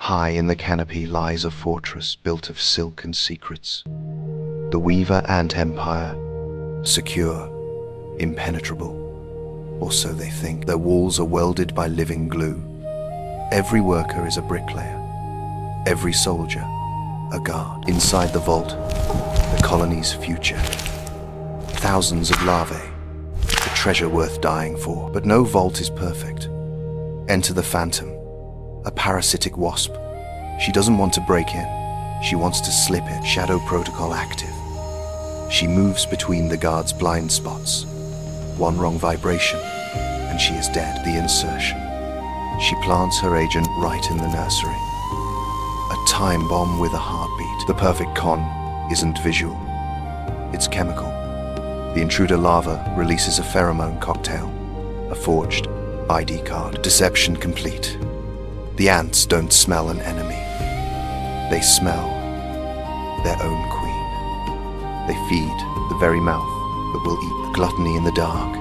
High in the canopy lies a fortress built of silk and secrets. The Weaver Ant Empire, secure, impenetrable. Or so they think. Their walls are welded by living glue. Every worker is a bricklayer. Every soldier, a guard. Inside the vault, the colony's future. Thousands of larvae, a treasure worth dying for. But no vault is perfect. Enter the Phantom, a parasitic wasp. She doesn't want to break in. She wants to slip in. Shadow protocol active. She moves between the guard's blind spots. One wrong vibration, and she is dead. The insertion. She plants her agent right in the nursery. A time bomb with a heartbeat. The perfect con isn't visual. It's chemical. The intruder larva releases a pheromone cocktail. A forged ID card. Deception complete. The ants don't smell an enemy. They smell their own queen. They feed the very mouth that will eat. The gluttony in the dark.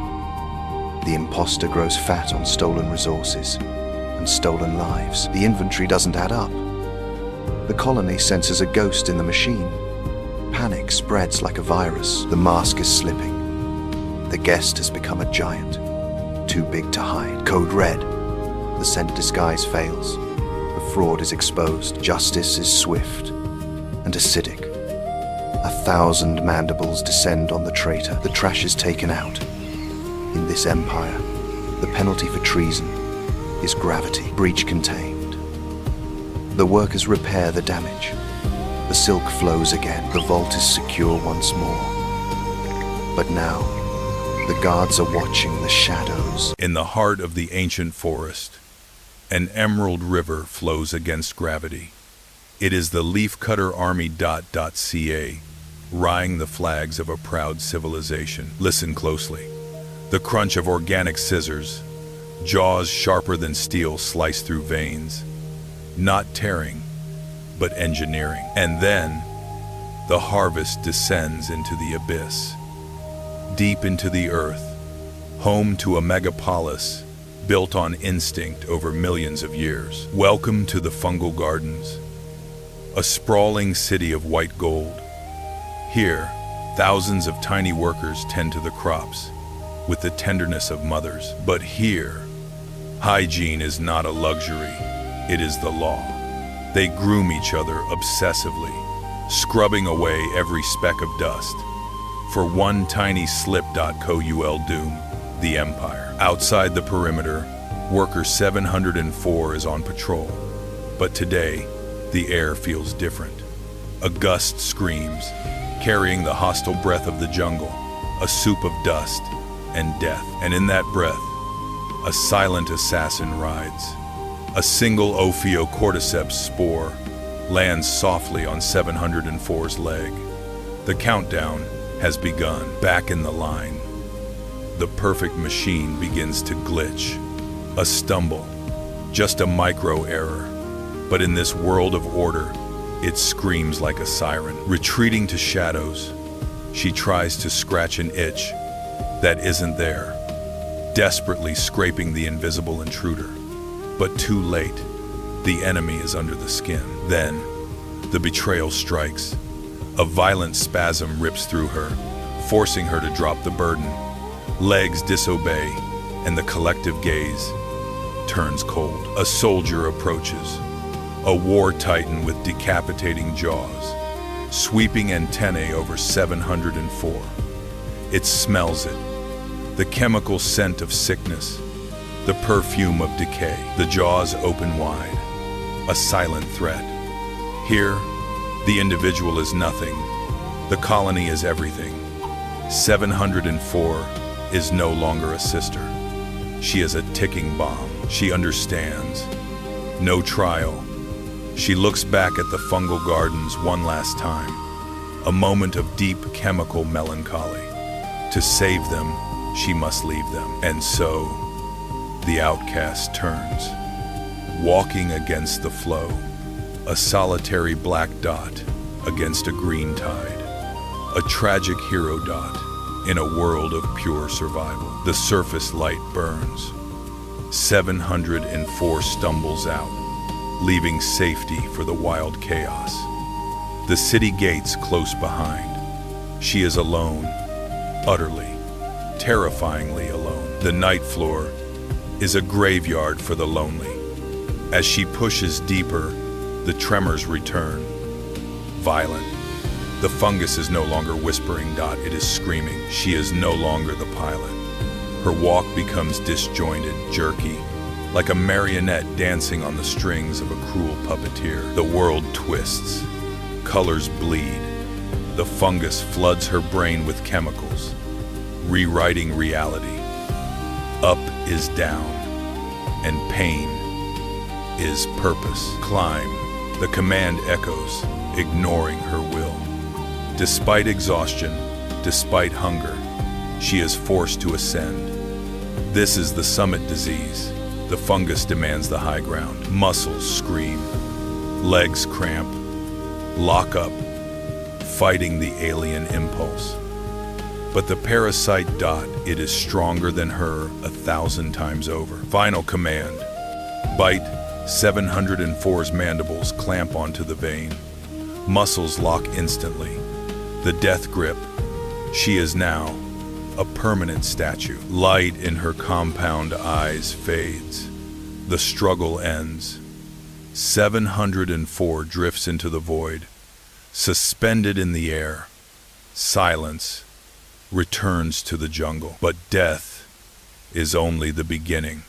The imposter grows fat on stolen resources and stolen lives. The inventory doesn't add up. The colony senses a ghost in the machine. Panic spreads like a virus. The mask is slipping. The guest has become a giant, too big to hide. Code red. The scent disguise fails. The fraud is exposed. Justice is swift and acidic. 1,000 mandibles descend on the traitor. The trash is taken out. In this empire, the penalty for treason is gravity. Breach contained. The workers repair the damage. The silk flows again. The vault is secure once more. But now, the guards are watching the shadows. In the heart of the ancient forest, an emerald river flows against gravity. It is the leafcutter army.ca, rying the flags of a proud civilization. Listen closely. The crunch of organic scissors, jaws sharper than steel slice through veins, not tearing, but engineering. And then, the harvest descends into the abyss, deep into the earth, home to a megapolis built on instinct over millions of years. Welcome to the fungal gardens, a sprawling city of white gold. Here, thousands of tiny workers tend to the crops with the tenderness of mothers. But here, hygiene is not a luxury, it is the law. They groom each other obsessively, scrubbing away every speck of dust for one tiny slip. Coul doom the empire. Outside the perimeter, worker 704 is on patrol. But today, the air feels different. A gust screams, carrying the hostile breath of the jungle, a soup of dust and death. And in that breath, a silent assassin rides. A single Ophiocordyceps spore lands softly on 704's leg. The countdown has begun. Back in the line, the perfect machine begins to glitch. A stumble, just a micro error. But in this world of order, it screams like a siren. Retreating to shadows, she tries to scratch an itch that isn't there, desperately scraping the invisible intruder. But too late, the enemy is under the skin. Then, the betrayal strikes. A violent spasm rips through her, forcing her to drop the burden. Legs disobey, and the collective gaze turns cold. A soldier approaches, a war titan with decapitating jaws, sweeping antennae over 704. It smells it, the chemical scent of sickness, the perfume of decay. The jaws open wide, a silent threat. Here, the individual is nothing, the colony is everything. 704 is no longer a sister. She is a ticking bomb. She understands. No trial. She looks back at the fungal gardens one last time, a moment of deep chemical melancholy. To save them, she must leave them. And so, the outcast turns, walking against the flow, a solitary black dot against a green tide, a tragic hero dot in a world of pure survival. The surface light burns. 704 stumbles out, leaving safety for the wild chaos. The city gates close behind. She is alone, utterly, terrifyingly alone. The night floor is a graveyard for the lonely. As she pushes deeper, the tremors return, violent. The fungus is no longer whispering, it is screaming. She is no longer the pilot. Her walk becomes disjointed, jerky, like a marionette dancing on the strings of a cruel puppeteer. The world twists, colors bleed. The fungus floods her brain with chemicals, rewriting reality. Up is down, and pain is purpose. Climb. The command echoes, ignoring her will. Despite exhaustion, despite hunger, she is forced to ascend. This is the summit disease. The fungus demands the high ground. Muscles scream, legs cramp, lock up, fighting the alien impulse. But the parasite it is stronger than her 1,000 times over. Final command. Bite. 704's mandibles clamp onto the vein. Muscles lock instantly. The death grip. She is now a permanent statue. Light in her compound eyes fades. The struggle ends. 704 drifts into the void. Suspended in the air. Silence returns to the jungle. But death is only the beginning.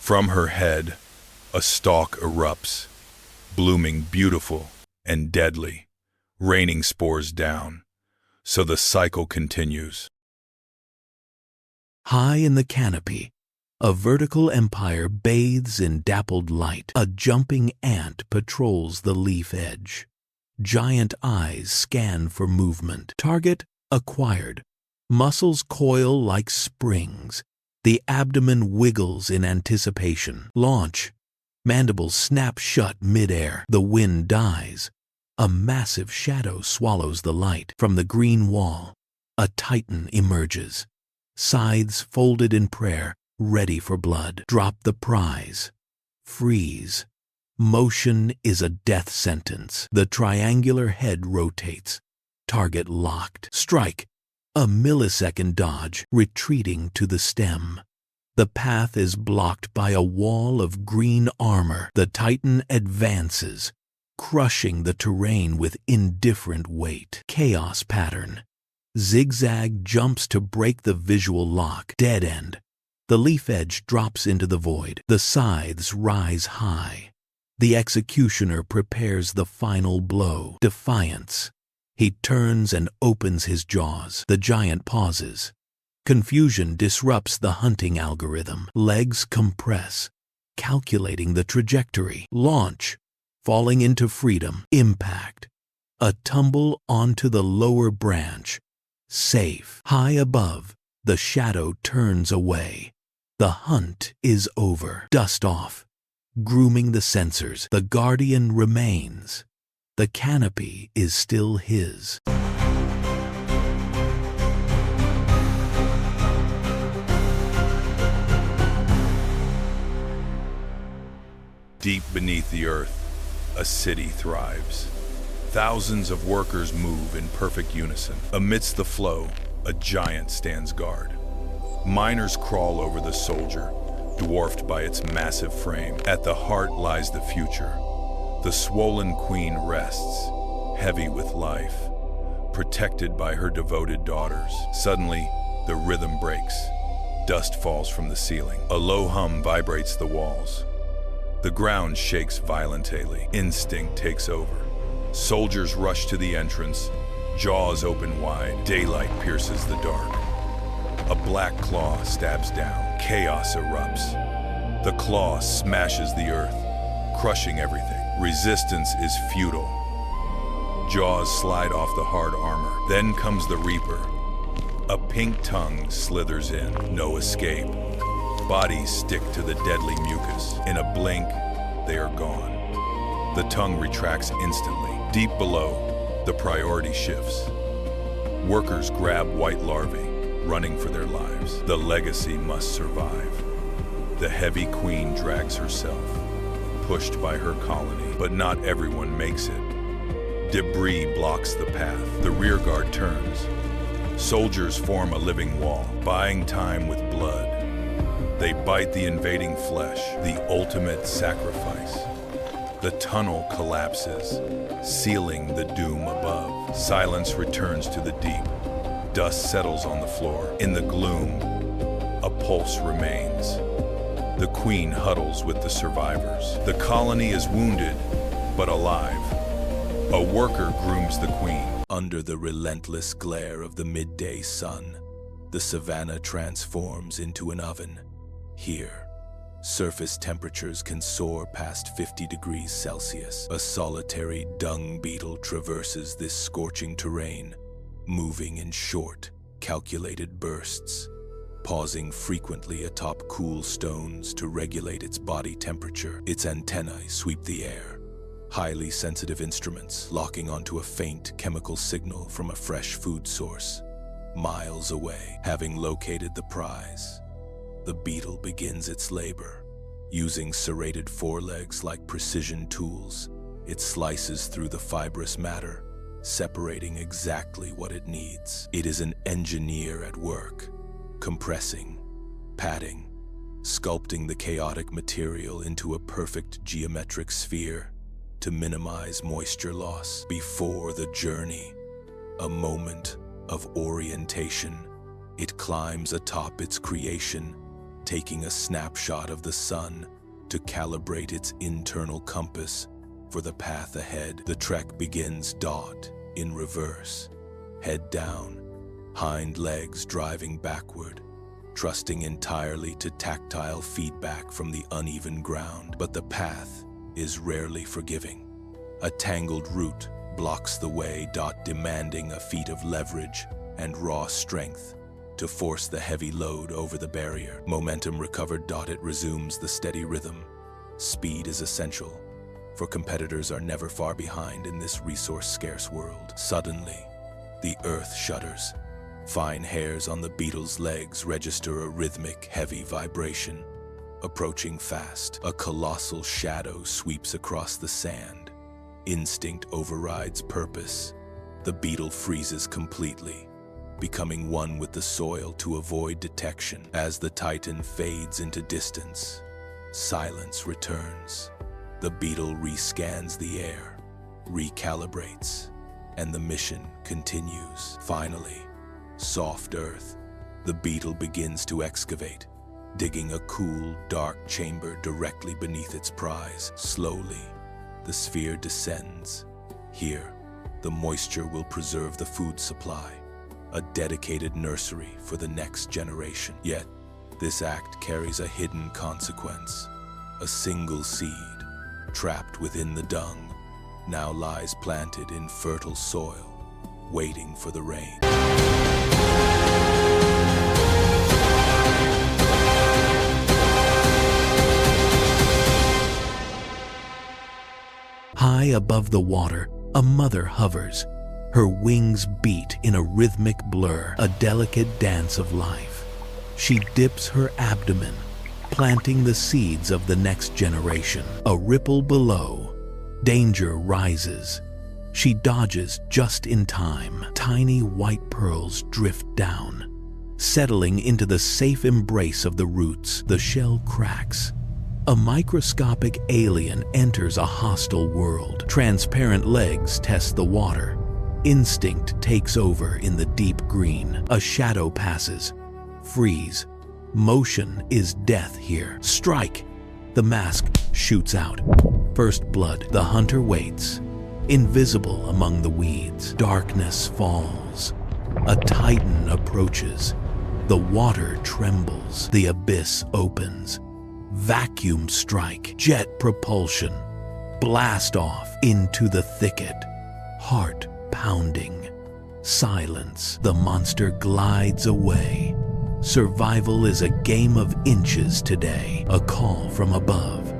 From her head, a stalk erupts, blooming beautiful and deadly, raining spores down. So the cycle continues. High in the canopy, a vertical empire bathes in dappled light. A jumping ant patrols the leaf edge. Giant eyes scan for movement. Target acquired. Muscles coil like springs. The abdomen wiggles in anticipation. Launch. Mandibles snap shut midair. The wind dies. A massive shadow swallows the light. From the green wall, a titan emerges. Scythes folded in prayer, ready for blood. Drop the prize. Freeze. Motion is a death sentence. The triangular head rotates. Target locked. Strike. A millisecond dodge, retreating to the stem. The path is blocked by a wall of green armor. The titan advances, crushing the terrain with indifferent weight. Chaos pattern. Zigzag jumps to break the visual lock. Dead end. The leaf edge drops into the void. The scythes rise high. The executioner prepares the final blow. Defiance. He turns and opens his jaws. The giant pauses. Confusion disrupts the hunting algorithm. Legs compress, calculating the trajectory. Launch. Falling into freedom. Impact. A tumble onto the lower branch. Safe. High above, the shadow turns away. The hunt is over. Dust off. Grooming the sensors. The guardian remains. The canopy is still his. Deep beneath the earth, a city thrives. Thousands of workers move in perfect unison. Amidst the flow, a giant stands guard. Miners crawl over the soldier, dwarfed by its massive frame. At the heart lies the future. The swollen queen rests, heavy with life, protected by her devoted daughters. Suddenly, the rhythm breaks. Dust falls from the ceiling. A low hum vibrates the walls. The ground shakes violently. Instinct takes over. Soldiers rush to the entrance, jaws open wide. Daylight pierces the dark. A black claw stabs down. Chaos erupts. The claw smashes the earth, crushing everything. Resistance is futile. Jaws slide off the hard armor. Then comes the Reaper. A pink tongue slithers in. No escape. Bodies stick to the deadly mucus. In a blink, they are gone. The tongue retracts instantly. Deep below, the priority shifts. Workers grab white larvae, running for their lives. The legacy must survive. The heavy queen drags herself, pushed by her colony, but not everyone makes it. Debris blocks the path. The rearguard turns. Soldiers form a living wall, buying time with blood. They bite the invading flesh, the ultimate sacrifice. The tunnel collapses, sealing the doom above. Silence returns to the deep. Dust settles on the floor. In the gloom, a pulse remains. The queen huddles with the survivors. The colony is wounded, but alive. A worker grooms the queen. Under the relentless glare of the midday sun, the savanna transforms into an oven. Here, surface temperatures can soar past 50 degrees Celsius. A solitary dung beetle traverses this scorching terrain, moving in short, calculated bursts, pausing frequently atop cool stones to regulate its body temperature. Its antennae sweep the air, highly sensitive instruments locking onto a faint chemical signal from a fresh food source. Miles away, having located the prize, the beetle begins its labor. Using serrated forelegs like precision tools, it slices through the fibrous matter, separating exactly what it needs. It is an engineer at work, compressing, padding, sculpting the chaotic material into a perfect geometric sphere to minimize moisture loss. Before the journey, a moment of orientation, it climbs atop its creation, taking a snapshot of the sun to calibrate its internal compass for the path ahead. The trek begins in reverse, head down, hind legs driving backward, trusting entirely to tactile feedback from the uneven ground. But the path is rarely forgiving. A tangled root blocks the way, demanding a feat of leverage and raw strength to force the heavy load over the barrier. Momentum recovered, it resumes the steady rhythm. Speed is essential, for competitors are never far behind in this resource-scarce world. Suddenly, the earth shudders. Fine hairs on the beetle's legs register a rhythmic, heavy vibration. Approaching fast, a colossal shadow sweeps across the sand. Instinct overrides purpose. The beetle freezes completely, becoming one with the soil to avoid detection. As the titan fades into distance, silence returns. The beetle rescans the air, recalibrates, and the mission continues. Finally, soft earth, the beetle begins to excavate, digging a cool, dark chamber directly beneath its prize. Slowly, the sphere descends. Here, the moisture will preserve the food supply, a dedicated nursery for the next generation. Yet, this act carries a hidden consequence. A single seed, trapped within the dung, now lies planted in fertile soil, waiting for the rain. High above the water, a mother hovers. Her wings beat in a rhythmic blur, a delicate dance of life. She dips her abdomen, planting the seeds of the next generation. A ripple below, danger rises. She dodges just in time. Tiny white pearls drift down, settling into the safe embrace of the roots. The shell cracks. A microscopic alien enters a hostile world. Transparent legs test the water. Instinct takes over in the deep green. A shadow passes. Freeze. Motion is death here. Strike! The mask shoots out. First blood. The hunter waits, invisible among the weeds. Darkness falls. A titan approaches. The water trembles. The abyss opens. Vacuum strike. Jet propulsion. Blast off into the thicket. Heart pounding. Silence. The monster glides away. Survival is a game of inches today. A call from above.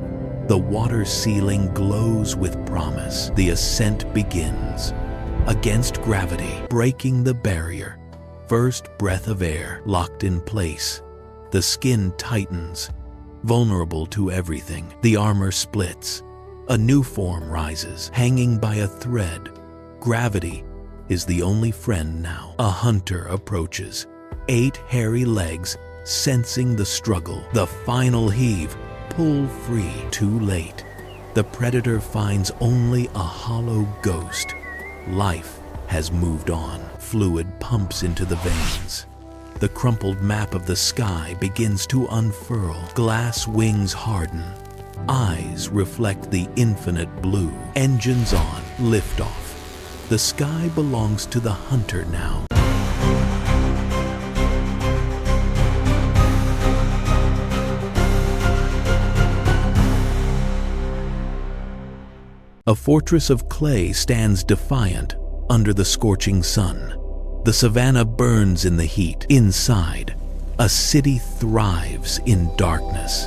The water ceiling glows with promise. The ascent begins. Against gravity, breaking the barrier. First breath of air locked in place. The skin tightens. vulnerable to everything. The armor splits. A new form rises, hanging by a thread. Gravity is the only friend now. A hunter approaches, 8 hairy legs sensing the struggle. The final heave, pull free, too late. The predator finds only a hollow ghost. Life has moved on. Fluid pumps into the veins. The crumpled map of the sky begins to unfurl. Glass wings harden. Eyes reflect the infinite blue. Engines on, liftoff. The sky belongs to the hunter now. A fortress of clay stands defiant under the scorching sun. The savannah burns in the heat. Inside, a city thrives in darkness.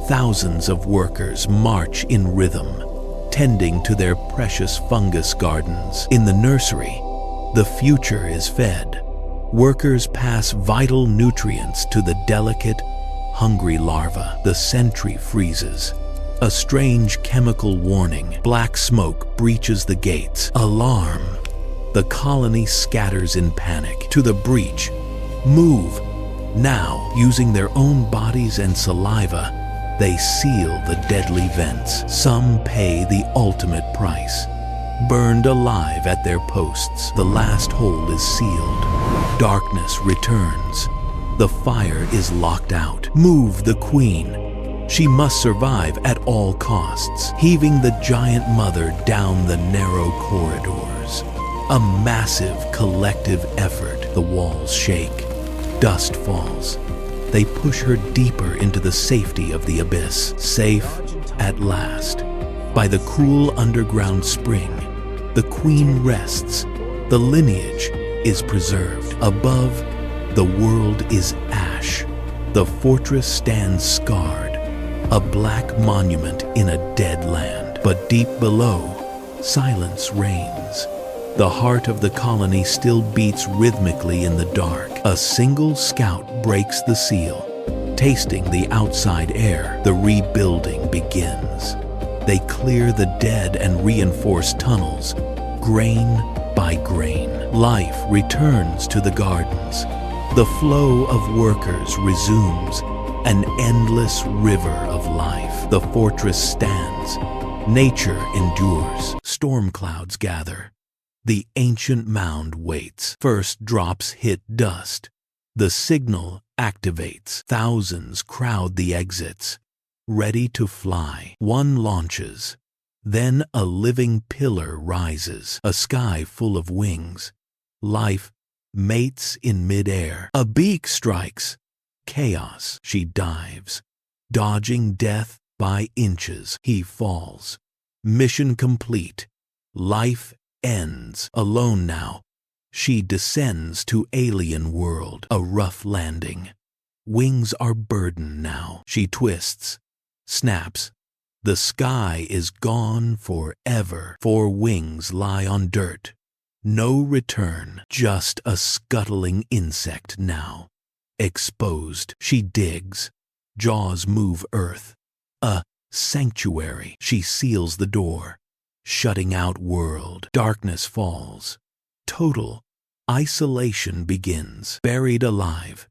Thousands of workers march in rhythm, tending to their precious fungus gardens. In the nursery, the future is fed. Workers pass vital nutrients to the delicate, hungry larva. The sentry freezes. A strange chemical warning. Black smoke breaches the gates. Alarm. The colony scatters in panic. To the breach. Move. Now, using their own bodies and saliva, they seal the deadly vents. Some pay the ultimate price. Burned alive at their posts. The last hole is sealed. Darkness returns. The fire is locked out. Move the queen. She must survive at all costs, heaving the giant mother down the narrow corridors. A massive collective effort. The walls shake. Dust falls. They push her deeper into the safety of the abyss. Safe at last. By the cool underground spring, the queen rests. The lineage is preserved. Above, the world is ash. The fortress stands scarred. A black monument in a dead land. But deep below, silence reigns. The heart of the colony still beats rhythmically in the dark. A single scout breaks the seal. Tasting the outside air, the rebuilding begins. They clear the dead and reinforce tunnels, grain by grain. Life returns to the gardens. The flow of workers resumes. An endless river of life. The fortress stands. Nature endures. Storm clouds gather. The ancient mound waits. First drops hit dust. The signal activates. Thousands crowd the exits, ready to fly. One launches. Then a living pillar rises. A sky full of wings. Life mates in midair. A beak strikes. Chaos. She dives, dodging death by inches. He falls. Mission complete. Life ends. Alone now, she descends to alien world. A rough landing. Wings are burdened now. She twists, snaps. The sky is gone forever. 4 wings lie on dirt. No return. Just a scuttling insect now. Exposed, she digs. Jaws move earth. A sanctuary. She seals the door, shutting out world. Darkness falls. Total isolation begins. Buried alive,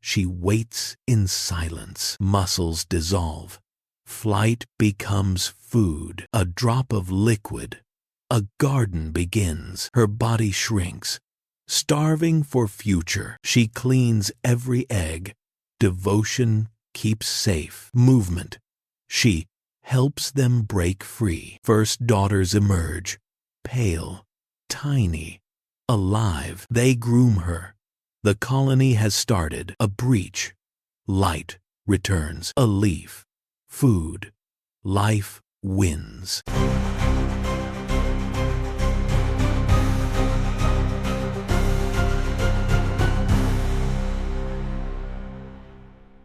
she waits in silence. Muscles dissolve. Flight becomes food. A drop of liquid. A garden begins. Her body shrinks. Starving for future, she cleans every egg. Devotion keeps safe. Movement. She helps them break free. First daughters emerge. Pale, tiny, alive. They groom her. The colony has started. A breach. Light returns. A leaf. Food. Life wins.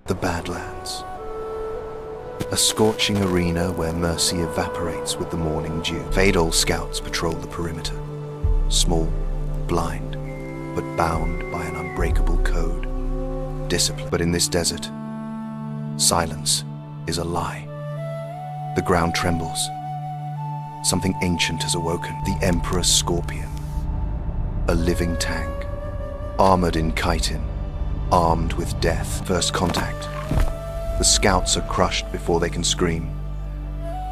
The Badlands. A scorching arena where mercy evaporates with the morning dew. Fadal scouts patrol the perimeter. Small, blind, but bound by an unbreakable code. Discipline. But in this desert, silence is a lie. The ground trembles. Something ancient has awoken. The Emperor Scorpion. A living tank. Armored in chitin. Armed with death. First contact. The scouts are crushed before they can scream.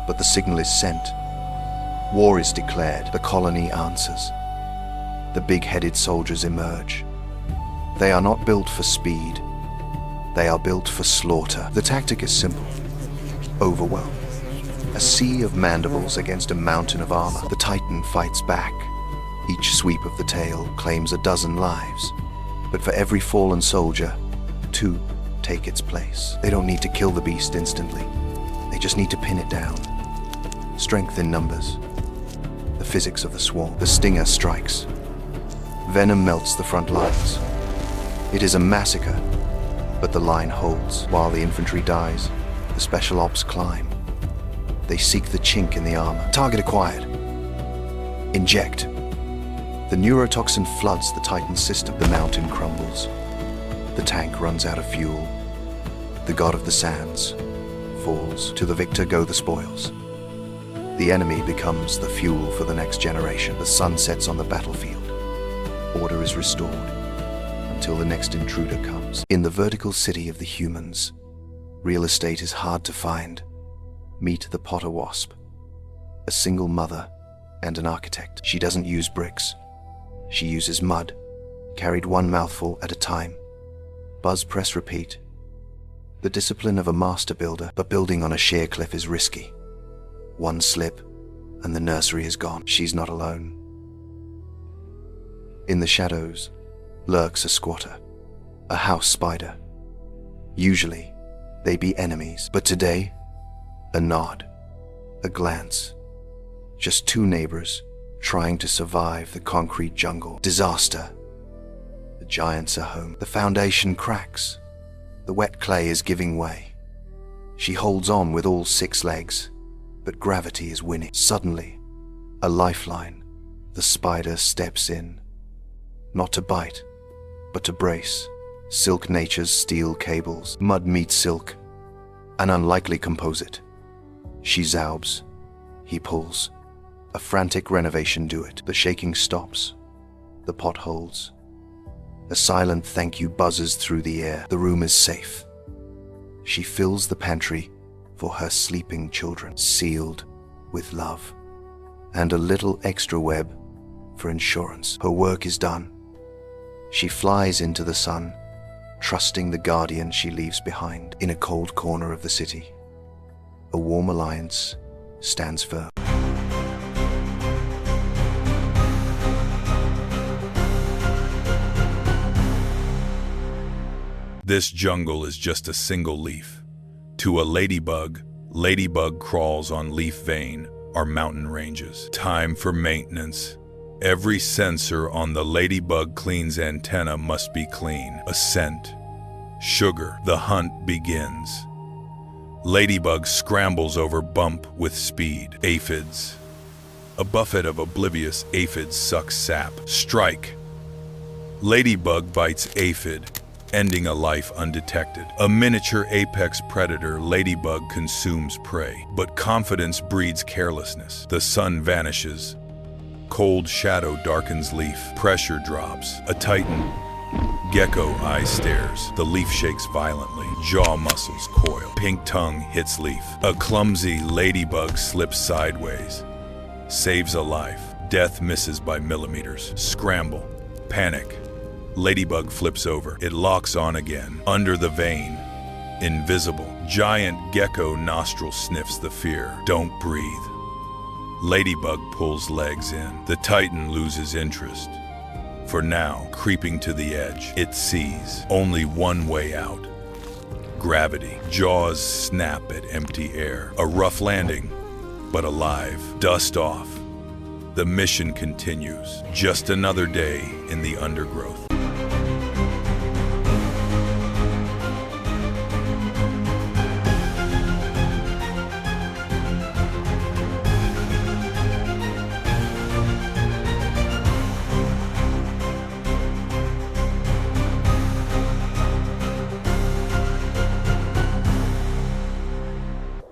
But the signal is sent. War is declared. The colony answers. The big-headed soldiers emerge. They are not built for speed. They are built for slaughter. The tactic is simple. Overwhelm. A sea of mandibles against a mountain of armor. The Titan fights back. Each sweep of the tail claims a dozen lives. But for every fallen soldier, 2 take its place. They don't need to kill the beast instantly. They just need to pin it down. Strength in numbers. The physics of the swarm. The stinger strikes. Venom melts the front lines. It is a massacre, but the line holds. While the infantry dies, the special ops climb. They seek the chink in the armor. Target acquired. Inject. The neurotoxin floods the Titan's system. The mountain crumbles. The tank runs out of fuel. The god of the sands falls. To the victor go the spoils. The enemy becomes the fuel for the next generation. The sun sets on the battlefield. Order is restored until the next intruder comes. In the vertical city of the humans, real estate is hard to find. Meet the Potter Wasp, a single mother and an architect. She doesn't use bricks. She uses mud, carried one mouthful at a time. Buzz, press, repeat. The discipline of a master builder, but building on a sheer cliff is risky. One slip, and the nursery is gone. She's not alone. In the shadows lurks a squatter, a house spider. Usually, they be enemies, but today, a nod, a glance. Just 2 neighbors trying to survive the concrete jungle. Disaster. The giants are home. The foundation cracks. The wet clay is giving way. She holds on with all 6 legs, but gravity is winning. Suddenly, a lifeline. The spider steps in. Not to bite, but to brace. Silk nature's steel cables. Mud meets silk. An unlikely composite. She zaubs. He pulls. A frantic renovation do it. The shaking stops. The pot holds. A silent thank you buzzes through the air. The room is safe. She fills the pantry for her sleeping children, sealed with love. And a little extra web for insurance. Her work is done. She flies into the sun, trusting the guardian she leaves behind. In a cold corner of the city, a warm alliance stands firm. This jungle is just a single leaf. To a ladybug, ladybug crawls on leaf vein are mountain ranges. Time for maintenance. Every sensor on the ladybug clean's antenna must be clean. A scent. Sugar. The hunt begins. Ladybug scrambles over bump with speed. Aphids. A buffet of oblivious aphids sucks sap. Strike. Ladybug bites aphid, ending a life undetected. A miniature apex predator, ladybug consumes prey. But confidence breeds carelessness. The sun vanishes. Cold shadow darkens leaf. Pressure drops. A titan. Gecko eye stares. The leaf shakes violently. Jaw muscles coil. Pink tongue hits leaf. A clumsy ladybug slips sideways. Saves a life. Death misses by millimeters. Scramble. Panic. Ladybug flips over. It locks on again. Under the vein. Invisible. Giant gecko nostril sniffs the fear. Don't breathe. Ladybug pulls legs in. The titan loses interest. For now, creeping to the edge, it sees only one way out. Gravity. Jaws snap at empty air. A rough landing, but alive. Dust off. The mission continues. Just another day in the undergrowth.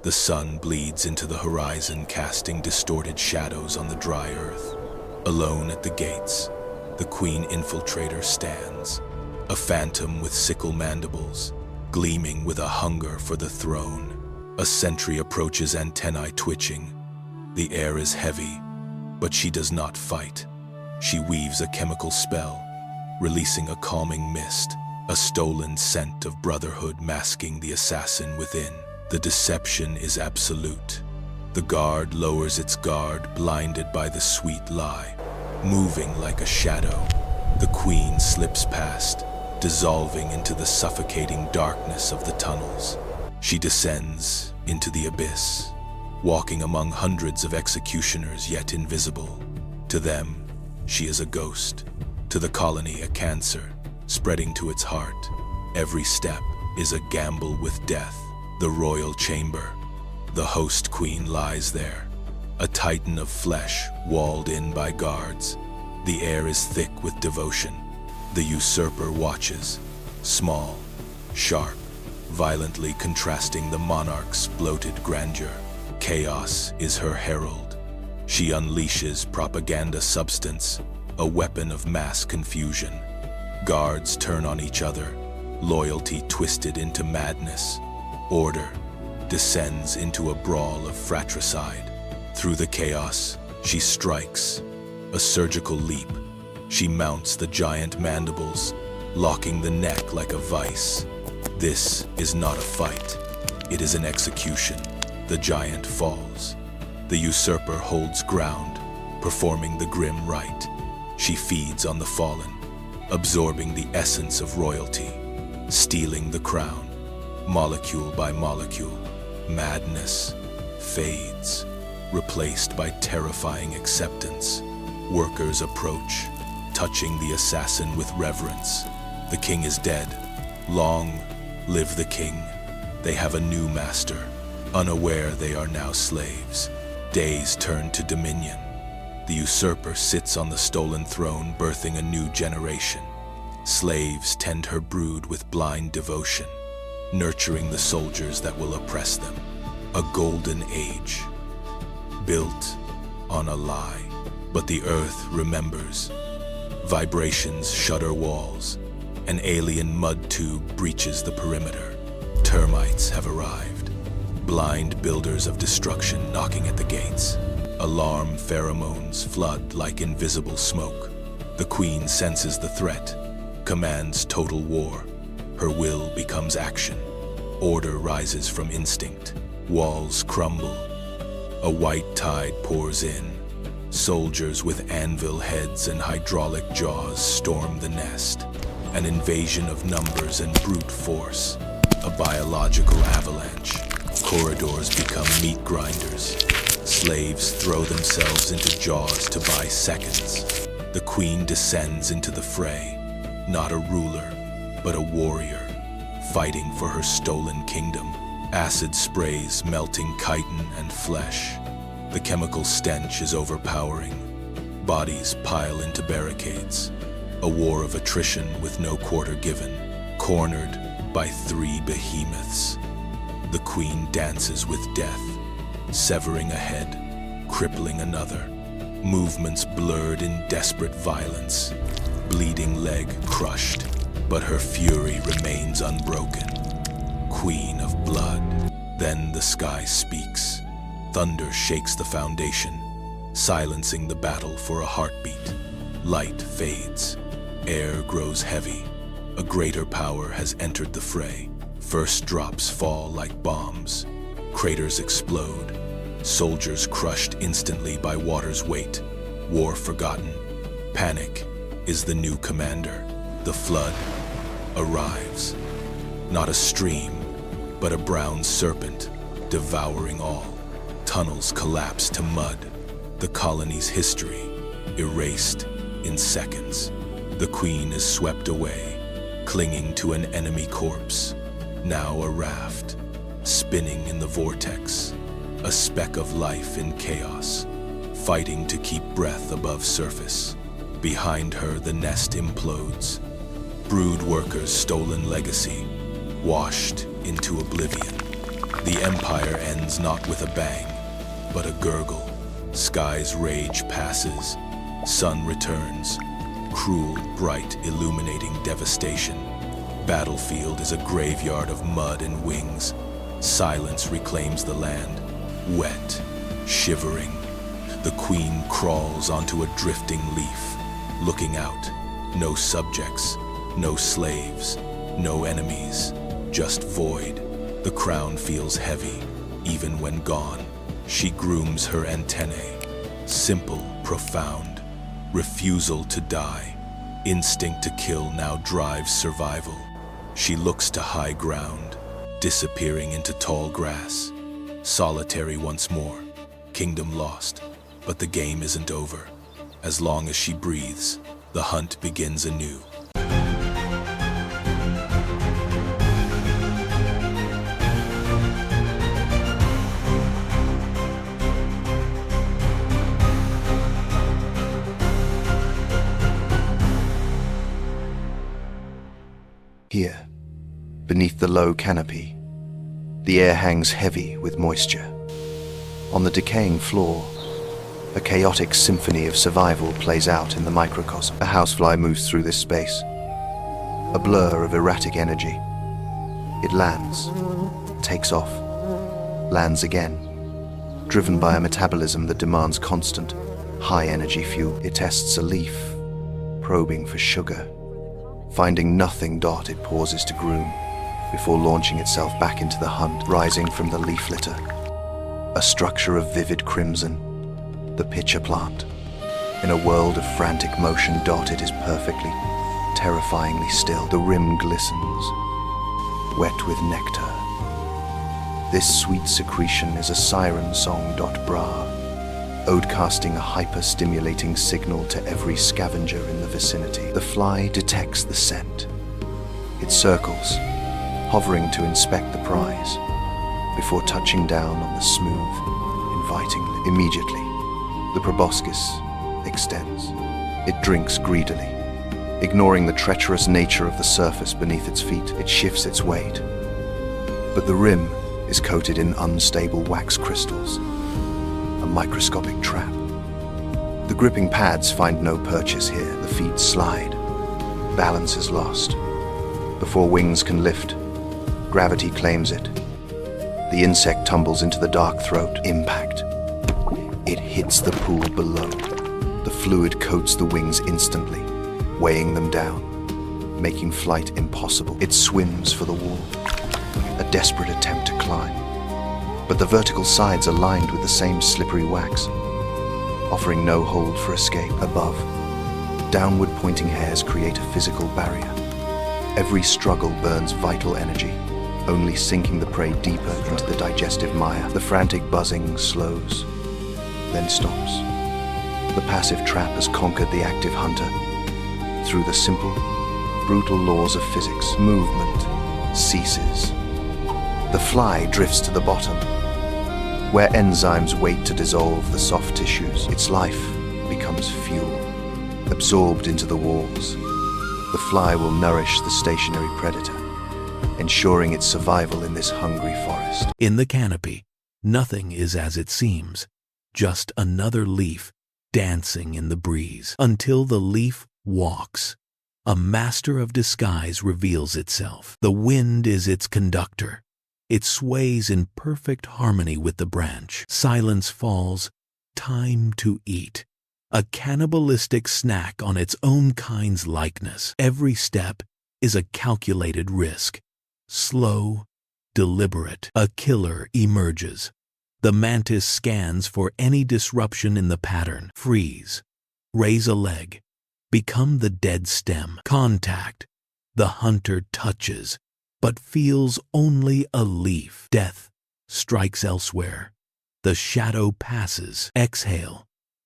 The sun bleeds into the horizon, casting distorted shadows on the dry earth. Alone at the gates, the queen infiltrator stands, a phantom with sickle mandibles, gleaming with a hunger for the throne. A sentry approaches, antennae twitching. The air is heavy, but she does not fight. She weaves a chemical spell, releasing a calming mist, a stolen scent of brotherhood masking the assassin within. The deception is absolute. The guard lowers its guard, blinded by the sweet lie. Moving like a shadow, the queen slips past, dissolving into the suffocating darkness of the tunnels. She descends into the abyss, walking among hundreds of executioners yet invisible. To them, she is a ghost. To the colony, a cancer, spreading to its heart. Every step is a gamble with death. The royal chamber. The host queen lies there, a titan of flesh walled in by guards. The air is thick with devotion. The usurper watches, small, sharp, violently contrasting the monarch's bloated grandeur. Chaos is her herald. She unleashes propaganda substance, a weapon of mass confusion. Guards turn on each other, loyalty twisted into madness. Order descends into a brawl of fratricide. Through the chaos, she strikes. A surgical leap. She mounts the giant mandibles, locking the neck like a vice. This is not a fight. It is an execution. The giant falls. The usurper holds ground, performing the grim rite. She feeds on the fallen, absorbing the essence of royalty, stealing the crown. Molecule by molecule, madness fades, replaced by terrifying acceptance. Workers approach, touching the assassin with reverence. The king is dead. Long live the king. They have a new master. Unaware they are now slaves. Days turn to dominion. The usurper sits on the stolen throne, birthing a new generation. Slaves tend her brood with blind devotion, nurturing the soldiers that will oppress them. A golden age, built on a lie. But the earth remembers. Vibrations shudder walls. An alien mud tube breaches the perimeter. Termites have arrived. Blind builders of destruction knocking at the gates. Alarm pheromones flood like invisible smoke. The queen senses the threat, commands total war. Her will becomes action. Order rises from instinct. Walls crumble. A white tide pours in. Soldiers with anvil heads and hydraulic jaws storm the nest. An invasion of numbers and brute force. A biological avalanche. Corridors become meat grinders. Slaves throw themselves into jaws to buy seconds. The queen descends into the fray. Not a ruler, but a warrior, fighting for her stolen kingdom. Acid sprays melting chitin and flesh. The chemical stench is overpowering. Bodies pile into barricades. A war of attrition with no quarter given. Cornered by 3 behemoths. The queen dances with death, severing a head, crippling another. Movements blurred in desperate violence. Bleeding leg crushed, but her fury remains unbroken. Queen of blood. Then the sky speaks. Thunder shakes the foundation, silencing the battle for a heartbeat. Light fades. Air grows heavy. A greater power has entered the fray. First drops fall like bombs. Craters explode. Soldiers crushed instantly by water's weight. War forgotten. Panic is the new commander. The flood arrives. Not a stream, but a brown serpent, devouring all. Tunnels collapse to mud. The colony's history erased in seconds. The queen is swept away, clinging to an enemy corpse. Now a raft, spinning in the vortex. A speck of life in chaos, fighting to keep breath above surface. Behind her, the nest implodes. Brood workers' stolen legacy, washed into oblivion. The empire ends not with a bang, but a gurgle. Sky's rage passes. Sun returns. Cruel, bright, illuminating devastation. Battlefield is a graveyard of mud and wings. Silence reclaims the land. Wet, shivering. The queen crawls onto a drifting leaf. Looking out. No subjects. No slaves. No enemies. Just void. The crown feels heavy, even when gone. She grooms her antennae. Simple, profound. Refusal to die. Instinct to kill now drives survival. She looks to high ground, disappearing into tall grass. Solitary once more. Kingdom lost. But the game isn't over. As long as she breathes, the hunt begins anew. Here, beneath the low canopy, the air hangs heavy with moisture. On the decaying floor, a chaotic symphony of survival plays out in the microcosm. A housefly moves through this space, a blur of erratic energy. It lands, takes off, lands again, driven by a metabolism that demands constant, high-energy fuel. It tests a leaf, probing for sugar. Finding nothing, it pauses to groom, before launching itself back into the hunt, rising from the leaf litter. A structure of vivid crimson, the pitcher plant. In a world of frantic motion, it is perfectly, terrifyingly still. The rim glistens, wet with nectar. This sweet secretion is a siren song. Bra. Ode casting a hyper-stimulating signal to every scavenger in the vicinity. The fly detects the scent. It circles, hovering to inspect the prize, before touching down on the smooth, inviting lip. Immediately, the proboscis extends. It drinks greedily, ignoring the treacherous nature of the surface beneath its feet. It shifts its weight. But the rim is coated in unstable wax crystals, a microscopic trap. The gripping pads find no purchase here. The feet slide. Balance is lost. Before wings can lift, gravity claims it. The insect tumbles into the dark throat. Impact. It hits the pool below. The fluid coats the wings instantly, weighing them down, making flight impossible. It swims for the wall, a desperate attempt to climb. But the vertical sides are lined with the same slippery wax, offering no hold for escape. Above, downward pointing hairs create a physical barrier. Every struggle burns vital energy, only sinking the prey deeper into the digestive mire. The frantic buzzing slows, then stops. The passive trap has conquered the active hunter. Through the simple, brutal laws of physics, movement ceases. The fly drifts to the bottom, where enzymes wait to dissolve the soft tissues. Its life becomes fuel, absorbed into the walls. The fly will nourish the stationary predator, ensuring its survival in this hungry forest. In the canopy, nothing is as it seems, just another leaf dancing in the breeze, until the leaf walks. A master of disguise reveals itself. The wind is its conductor. It sways in perfect harmony with the branch. Silence falls. Time to eat. A cannibalistic snack on its own kind's likeness. Every step is a calculated risk. Slow, deliberate. A killer emerges. The mantis scans for any disruption in the pattern. Freeze. Raise a leg. Become the dead stem. Contact. The hunter touches, but feels only a leaf. Death strikes elsewhere. The shadow passes. Exhale.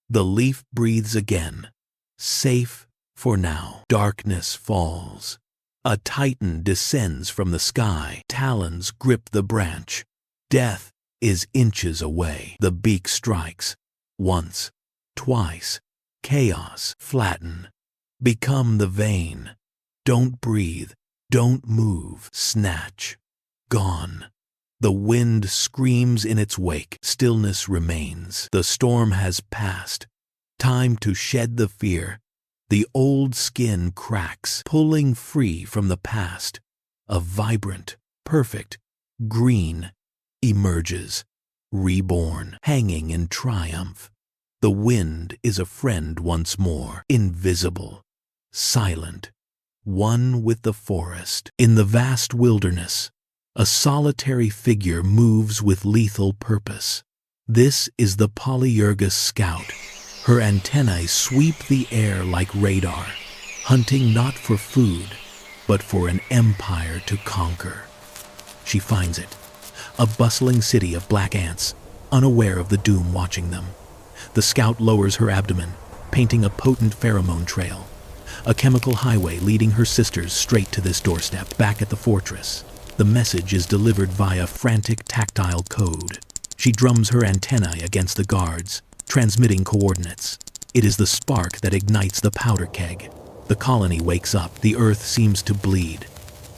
The leaf breathes again. Safe for now. Darkness falls. A titan descends from the sky. Talons grip the branch. Death is inches away. The beak strikes. Once, twice. Chaos. Flatten. Become the vein. Don't breathe. Don't move. Snatch. Gone. The wind screams in its wake. Stillness remains. The storm has passed. Time to shed the fear. The old skin cracks, pulling free from the past. A vibrant, perfect, green emerges, reborn, hanging in triumph. The wind is a friend once more, invisible, silent, one with the forest. In the vast wilderness, a solitary figure moves with lethal purpose. This is the Polyergus scout. Her antennae sweep the air like radar, hunting not for food, but for an empire to conquer. She finds it, a bustling city of black ants, unaware of the doom watching them. The scout lowers her abdomen, painting a potent pheromone trail, a chemical highway leading her sisters straight to this doorstep. Back at the fortress, the message is delivered via frantic tactile code. She drums her antennae against the guards, transmitting coordinates. It is the spark that ignites the powder keg. The colony wakes up. The earth seems to bleed.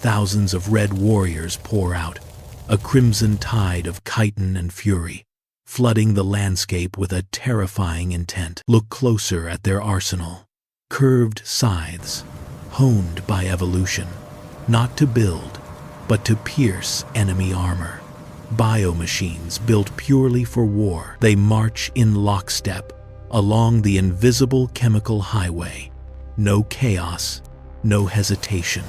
Thousands of red warriors pour out, a crimson tide of chitin and fury, flooding the landscape with a terrifying intent. Look closer at their arsenal. Curved scythes, honed by evolution, not to build, but to pierce enemy armor. Biomachines built purely for war. They march in lockstep along the invisible chemical highway. No chaos, no hesitation.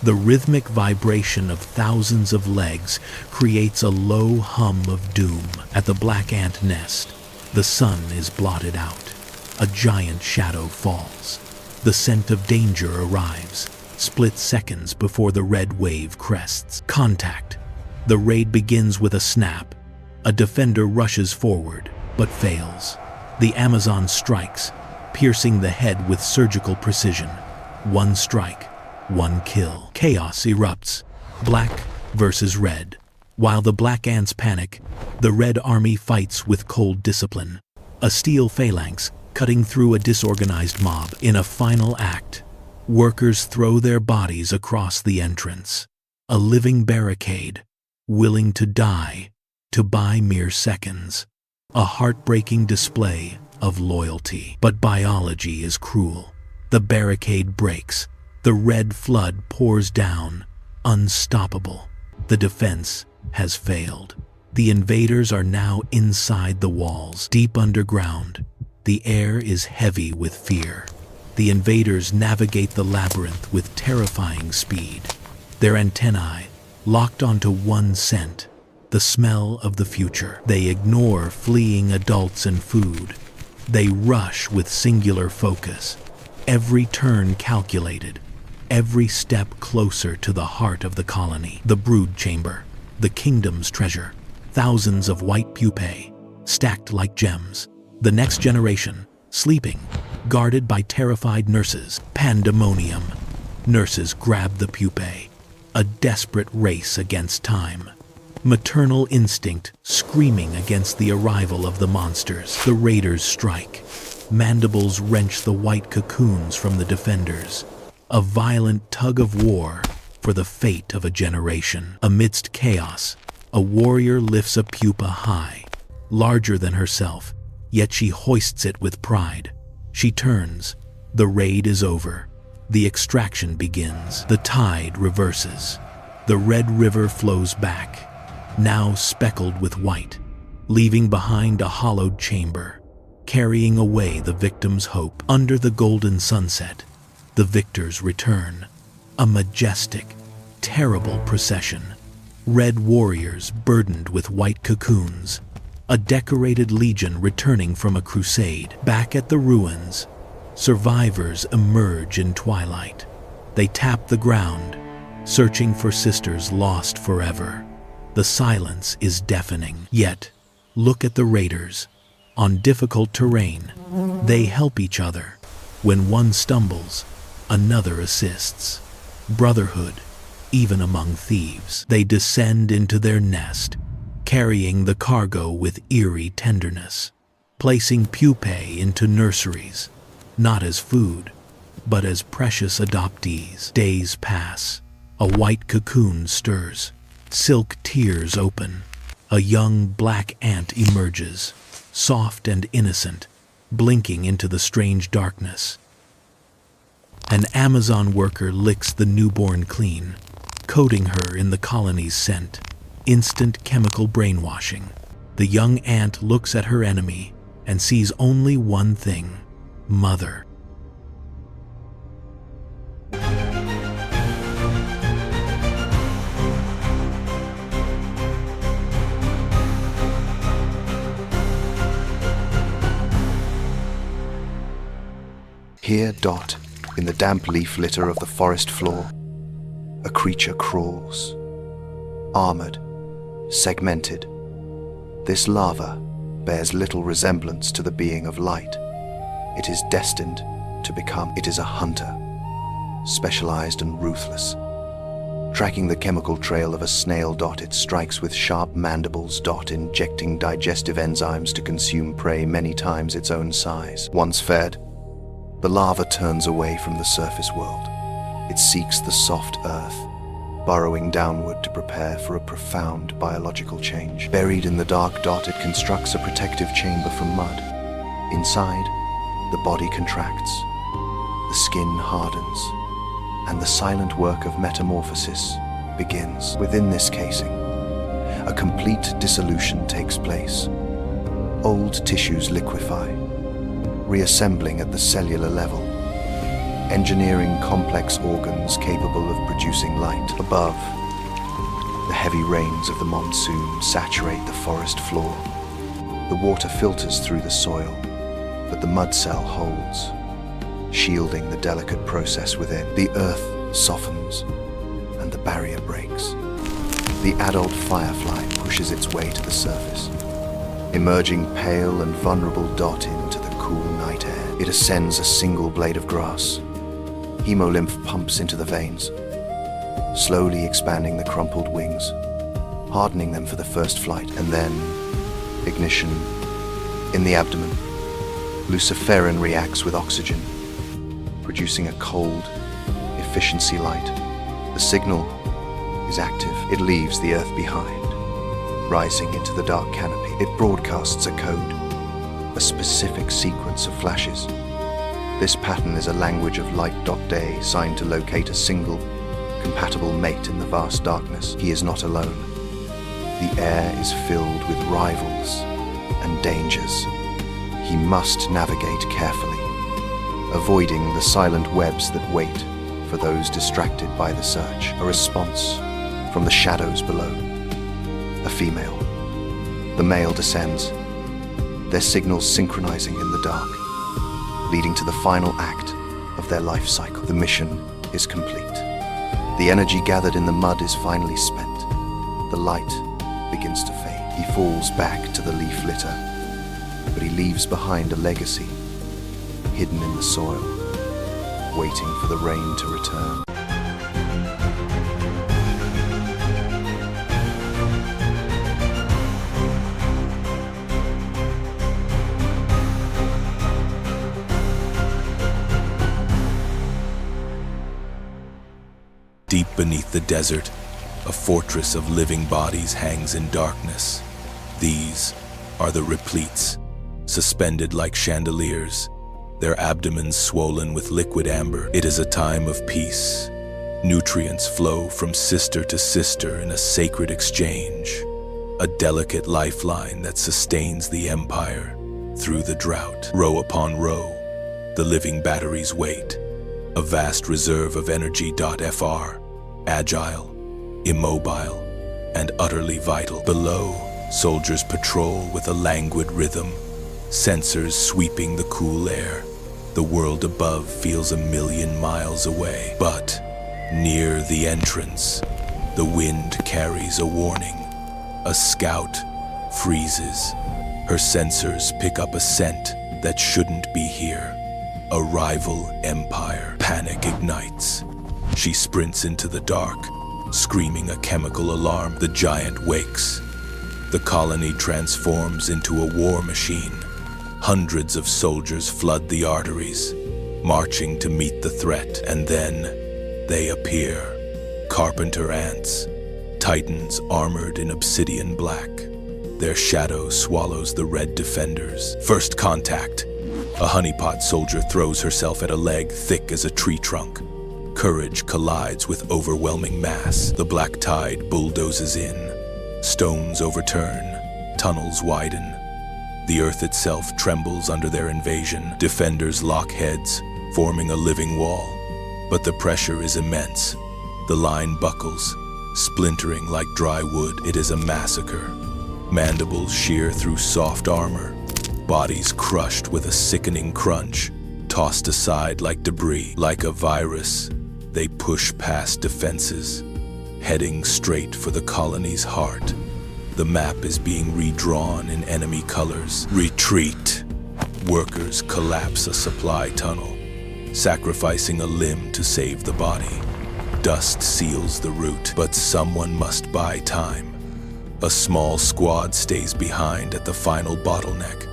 The rhythmic vibration of thousands of legs creates a low hum of doom. At the black ant nest, the sun is blotted out. A giant shadow falls. The scent of danger arrives, split seconds before the red wave crests. Contact. The raid begins with a snap. A defender rushes forward, but fails. The Amazon strikes, piercing the head with surgical precision. One strike, one kill. Chaos erupts, black versus red. While the black ants panic, the red army fights with cold discipline. A steel phalanx cutting through a disorganized mob. In a final act, workers throw their bodies across the entrance. A living barricade, willing to die to buy mere seconds. A heartbreaking display of loyalty. But biology is cruel. The barricade breaks. The red flood pours down, unstoppable. The defense has failed. The invaders are now inside the walls, deep underground. The air is heavy with fear. The invaders navigate the labyrinth with terrifying speed. Their antennae locked onto one scent, the smell of the future. They ignore fleeing adults and food. They rush with singular focus, every turn calculated, every step closer to the heart of the colony. The brood chamber, the kingdom's treasure, thousands of white pupae, stacked like gems. The next generation, sleeping, guarded by terrified nurses. Pandemonium. Nurses grab the pupae. A desperate race against time. Maternal instinct screaming against the arrival of the monsters. The raiders strike. Mandibles wrench the white cocoons from the defenders. A violent tug of war for the fate of a generation. Amidst chaos, a warrior lifts a pupa high, larger than herself, yet she hoists it with pride. She turns. The raid is over. The extraction begins. The tide reverses. The red river flows back, now speckled with white, leaving behind a hollowed chamber, carrying away the victim's hope. Under the golden sunset, the victors return. A majestic, terrible procession. Red warriors burdened with white cocoons. A decorated legion returning from a crusade. Back at the ruins, survivors emerge in twilight. They tap the ground, searching for sisters lost forever. The silence is deafening. Yet, look at the raiders. On difficult terrain, they help each other. When one stumbles, another assists. Brotherhood, even among thieves. They descend into their nest, carrying the cargo with eerie tenderness, placing pupae into nurseries, not as food, but as precious adoptees. Days pass. A white cocoon stirs. Silk tears open. A young black ant emerges, soft and innocent, blinking into the strange darkness. An Amazon worker licks the newborn clean, coating her in the colony's scent. Instant chemical brainwashing. The young ant looks at her enemy and sees only one thing: mother. Here, Dot, in the damp leaf litter of the forest floor, a creature crawls. Armored, segmented. This larva bears little resemblance to the being of light. It is destined to become. It is a hunter, specialized and ruthless. Tracking the chemical trail of a snail, Dot, it strikes with sharp mandibles, Dot, injecting digestive enzymes to consume prey many times its own size. Once fed, the larva turns away from the surface world. It seeks the soft earth, burrowing downward to prepare for a profound biological change. Buried in the dark, Dot, it constructs a protective chamber from mud. Inside, the body contracts, the skin hardens, and the silent work of metamorphosis begins. Within this casing, a complete dissolution takes place. Old tissues liquefy, reassembling at the cellular level, engineering complex organs capable of producing light. Above, the heavy rains of the monsoon saturate the forest floor. The water filters through the soil, but the mud cell holds, shielding the delicate process within. The earth softens, and the barrier breaks. The adult firefly pushes its way to the surface, emerging pale and vulnerable, Dot, into the cool night air. It ascends a single blade of grass. Hemolymph pumps into the veins, slowly expanding the crumpled wings, hardening them for the first flight, and then ignition in the abdomen. Luciferin reacts with oxygen, producing a cold, efficiency light. The signal is active. It leaves the Earth behind, rising into the dark canopy. It broadcasts a code, a specific sequence of flashes. This pattern is a language of light. Day, signed to locate a single, compatible mate in the vast darkness. He is not alone. The air is filled with rivals and dangers. He must navigate carefully, avoiding the silent webs that wait for those distracted by the search. A response from the shadows below. A female. The male descends, their signals synchronizing in the dark, leading to the final act of their life cycle. The mission is complete. The energy gathered in the mud is finally spent. The light begins to fade. He falls back to the leaf litter, but he leaves behind a legacy, hidden in the soil, waiting for the rain to return. Deep beneath the desert, a fortress of living bodies hangs in darkness. These are the repletes, suspended like chandeliers, their abdomens swollen with liquid amber. It is a time of peace. Nutrients flow from sister to sister in a sacred exchange, a delicate lifeline that sustains the empire through the drought. Row upon row, the living batteries wait, a vast reserve of energy. Fr, agile, immobile, and utterly vital. Below, soldiers patrol with a languid rhythm, sensors sweeping the cool air. The world above feels 1,000,000 miles away. But near the entrance, the wind carries a warning. A scout freezes. Her sensors pick up a scent that shouldn't be here. A rival empire. Panic ignites. She sprints into the dark, screaming a chemical alarm. The giant wakes. The colony transforms into a war machine. Hundreds of soldiers flood the arteries, marching to meet the threat. And then they appear. Carpenter ants, Titans armored in obsidian black. Their shadow swallows the red defenders. First contact. A honeypot soldier throws herself at a leg thick as a tree trunk. Courage collides with overwhelming mass. The black tide bulldozes in. Stones overturn. Tunnels widen. The earth itself trembles under their invasion. Defenders lock heads, forming a living wall. But the pressure is immense. The line buckles, splintering like dry wood. It is a massacre. Mandibles shear through soft armor. Bodies crushed with a sickening crunch. Tossed aside like debris. Like a virus, they push past defenses, heading straight for the colony's heart. The map is being redrawn in enemy colors. Retreat. Workers collapse a supply tunnel, sacrificing a limb to save the body. Dust seals the route, but someone must buy time. A small squad stays behind at the final bottleneck,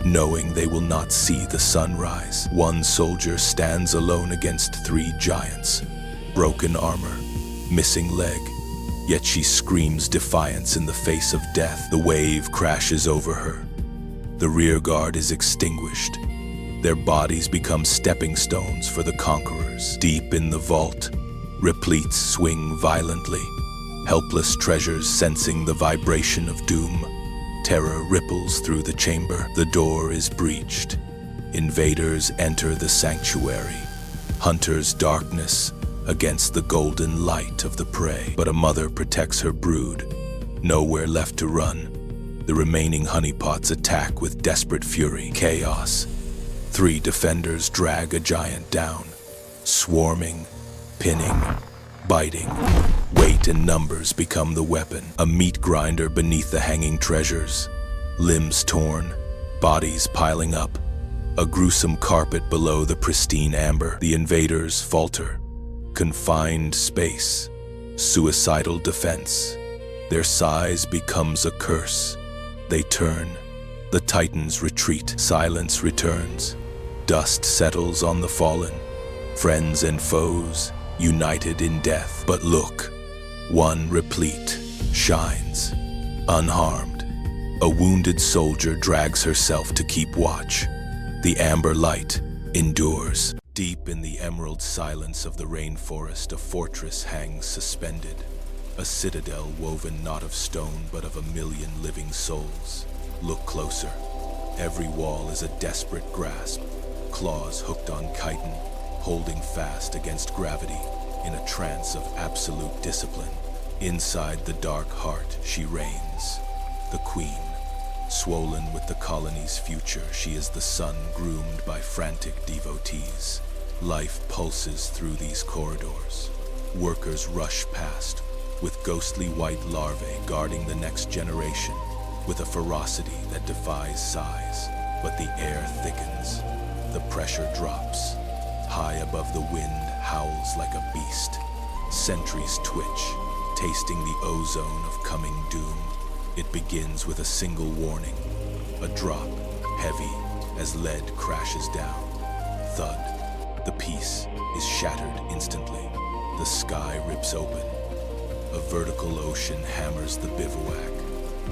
knowing they will not see the sunrise. One soldier stands alone against 3 giants. Broken armor, missing leg. Yet she screams defiance in the face of death. The wave crashes over her. The rear guard is extinguished. Their bodies become stepping stones for the conquerors. Deep in the vault, repletes swing violently. Helpless treasures sensing the vibration of doom. Terror ripples through the chamber. The door is breached. Invaders enter the sanctuary. Hunters' darkness against the golden light of the prey. But a mother protects her brood. Nowhere left to run. The remaining honeypots attack with desperate fury. Chaos. 3 defenders drag a giant down, swarming, pinning, biting. Weight and numbers become the weapon. A meat grinder beneath the hanging treasures. Limbs torn, bodies piling up. A gruesome carpet below the pristine amber. The invaders falter. Confined space. Suicidal defense. Their size becomes a curse. They turn. The Titans retreat. Silence returns. Dust settles on the fallen. Friends and foes, united in death. But look, one replete, shines, unharmed. A wounded soldier drags herself to keep watch. The amber light endures. Deep in the emerald silence of the rainforest, a fortress hangs suspended. A citadel woven not of stone, but of 1,000,000 living souls. Look closer. Every wall is a desperate grasp. Claws hooked on chitin, holding fast against gravity, in a trance of absolute discipline. Inside the dark heart, she reigns, the queen. Swollen with the colony's future, she is the sun groomed by frantic devotees. Life pulses through these corridors. Workers rush past, with ghostly white larvae guarding the next generation, with a ferocity that defies size. But the air thickens, the pressure drops. High above the wind howls like a beast. Sentries twitch, tasting the ozone of coming doom. It begins with a single warning, a drop, heavy as lead crashes down. Thud. The peace is shattered instantly. The sky rips open. A vertical ocean hammers the bivouac.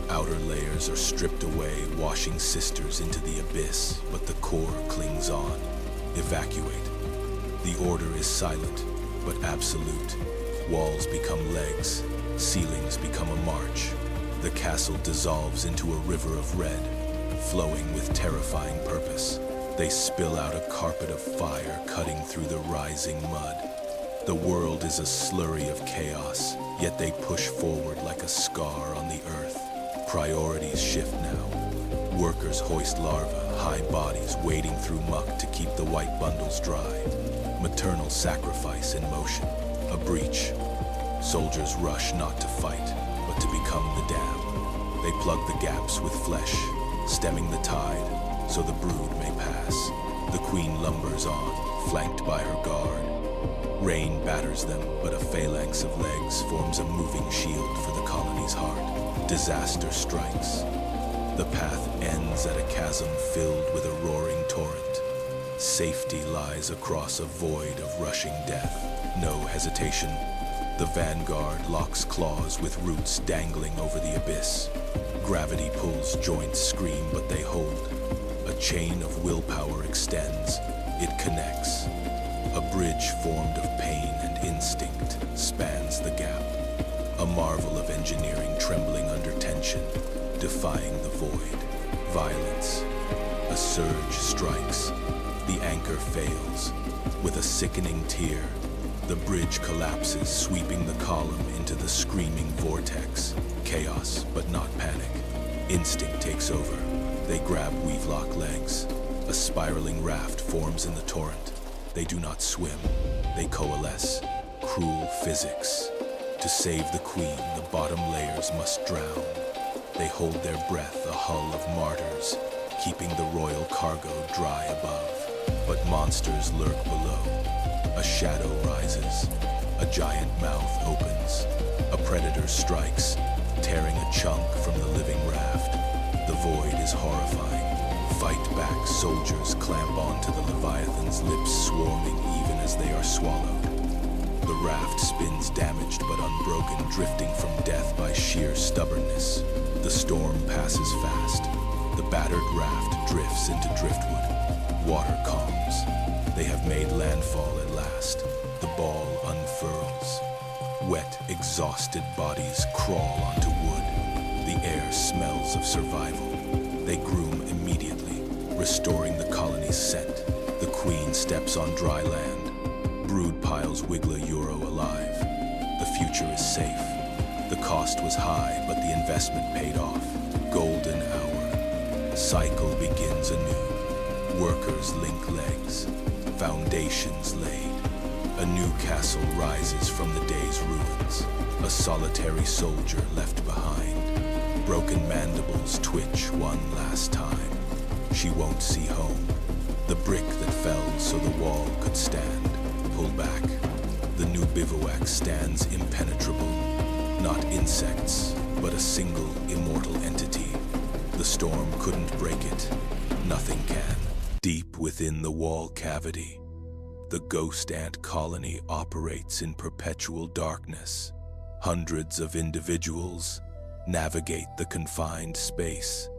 Outer layers are stripped away, washing sisters into the abyss, but the core clings on. Evacuate. The order is silent, but absolute. Walls become legs, ceilings become a march. The castle dissolves into a river of red, flowing with terrifying purpose. They spill out a carpet of fire cutting through the rising mud. The world is a slurry of chaos, yet they push forward like a scar on the earth. Priorities shift now. Workers hoist larvae, high bodies wading through muck to keep the white bundles dry. Maternal sacrifice in motion, a breach. Soldiers rush not to fight, but to become the dam. They plug the gaps with flesh, stemming the tide, so the brood may pass. The queen lumbers on, flanked by her guard. Rain batters them, but a phalanx of legs forms a moving shield for the colony's heart. Disaster strikes. The path ends at a chasm filled with a roaring torrent. Safety lies across a void of rushing death. No hesitation. The vanguard locks claws with roots dangling over the abyss. Gravity pulls, joints scream, but they hold. A chain of willpower extends. It connects. A bridge formed of pain and instinct spans the gap. A marvel of engineering trembling under tension, defying the void. Violence. A surge strikes. The anchor fails. With a sickening tear, the bridge collapses, sweeping the column into the screaming vortex. Chaos, but not panic. Instinct takes over. They grab weave-lock legs. A spiraling raft forms in the torrent. They do not swim. They coalesce. Cruel physics. To save the queen, the bottom layers must drown. They hold their breath, a hull of martyrs, keeping the royal cargo dry above. But monsters lurk below. A shadow rises. A giant mouth opens. A predator strikes, tearing a chunk from the living raft. The void is horrifying. Fight back, soldiers clamp onto the Leviathan's lips, swarming even as they are swallowed. The raft spins damaged but unbroken, drifting from death by sheer stubbornness. The storm passes fast. The battered raft drifts into driftwood. Water calms. They have made landfall at last. The ball unfurls. Wet, exhausted bodies crawl onto wood. The air smells of survival. They groom immediately, restoring the colony's scent. The queen steps on dry land. Brood piles wiggle a euro alive. The future is safe. The cost was high, but the investment paid off. Golden hour. Cycle begins anew. Workers link legs. Foundations laid. A new castle rises from the day's ruins. A solitary soldier left behind. Broken mandibles twitch one last time. She won't see home. The brick that fell so the wall could stand. Pull back. The new bivouac stands impenetrable. Not insects, but a single immortal entity. The storm couldn't break it. Nothing can. Deep within the wall cavity, the ghost ant colony operates in perpetual darkness. Hundreds of individuals navigate the confined space,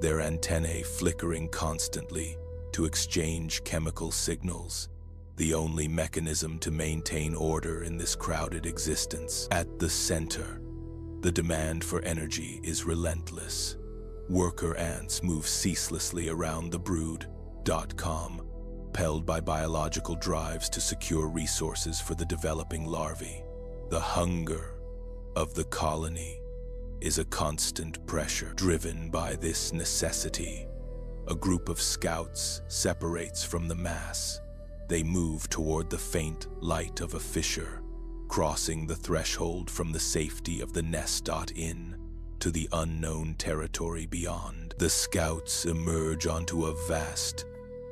their antennae flickering constantly to exchange chemical signals, the only mechanism to maintain order in this crowded existence. At the center, the demand for energy is relentless. Worker ants move ceaselessly around the brood.com, propelled by biological drives to secure resources for the developing larvae. The hunger of the colony is a constant pressure driven by this necessity. A group of scouts separates from the mass. They move toward the faint light of a fissure, crossing the threshold from the safety of the nest.in to the unknown territory beyond. The scouts emerge onto a vast,